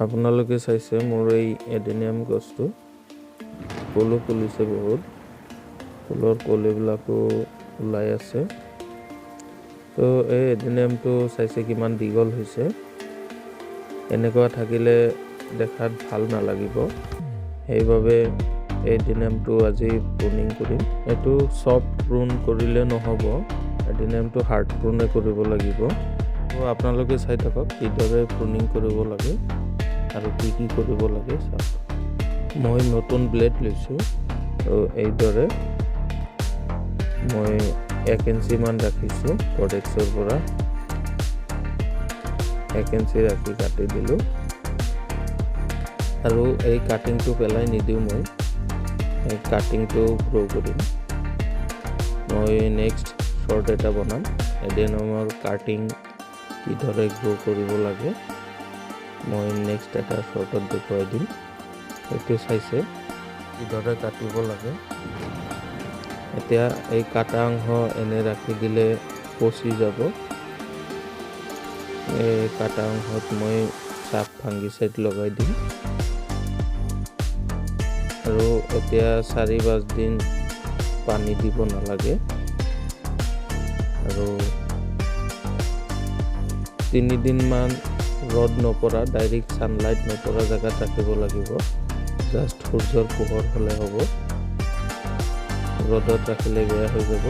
আপোনালোকে চাইছে মোৰ এই এডেনিয়াম গছটো ফুলো ফুলিছে, বহুত ফুলৰ কলিবিলাকো ওলাই আছে। তো এই এডেনিয়ামটো চাইছে কিমান দীঘল হৈছে। এনেকুৱা থাকিলে দেখাত ভাল নালাগিব, সেইবাবে এই এডেনিয়ামটো আজি প্ৰুনিং কৰিম। এইটো চফ্ট প্ৰুন কৰিলে নহ'ব, এডেনিয়ামটো হাৰ্ড প্ৰুনে কৰিব লাগিব। তো আপোনালোকে চাই থাকক কিদৰে প্ৰুনিং কৰিব লাগে আৰু কি কি কৰিব লাগে চাওক। মই নতুন ব্লেড লৈছোঁ, তো এইদৰে মই 1 ইঞ্চিমান ৰাখিছোঁ কডেক্সৰ পৰা। 1 ইঞ্চি ৰাখি কাটি দিলোঁ আৰু এই কাটিংটো পেলাই নিদিওঁ, মই এই কাটিংটো গ্ৰ' কৰিম। মই নেক্সট শ্বৰ্ট এটা বনাম এডেনিয়ামৰ কাটিং কিদৰে গ্ৰ' কৰিব লাগে, মই নেক্সট এটা শ্বৰ্টত দেখুৱাই দিম। এইটো চাইছে কিদৰে কাটিব লাগে। এতিয়া এই কাটা অংশ এনে ৰাখি দিলে পচি যাব। এই কাটা অংশত মই চাপ ফাংগিচাইড লগাই দিম আৰু এতিয়া 4-5 দিন পানী দিব নালাগে আৰু 3 দিনমান ৰ'দ নপৰা, ডাইৰেক্ট ছানলাইট নপৰা জেগাত ৰাখিব লাগিব। জাষ্ট সূৰ্যৰ পোহৰ হ'লে হ'ব, ৰ'দত ৰাখিলে বেয়া হৈ যাব।